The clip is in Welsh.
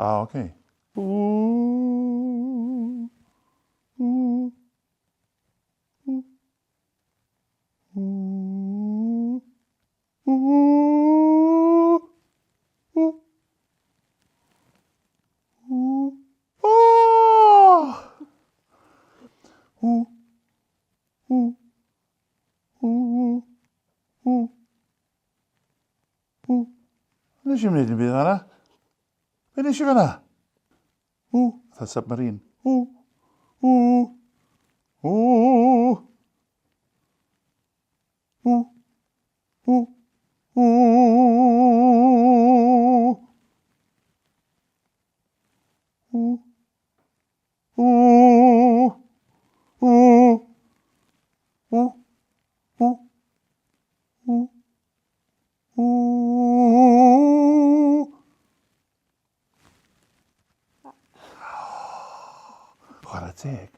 Oké. Oeh, oeh, oeh, oeh, oeh, oeh, oeh. Oh! Oeh, oeh, oeh, oeh, oeh. ليش منين بينا؟ ليش بنا؟ اوه السبمارين. اوه اوه اوه اوه اوه اوه اوه اوه اوه اوه اوه اوه. What a take.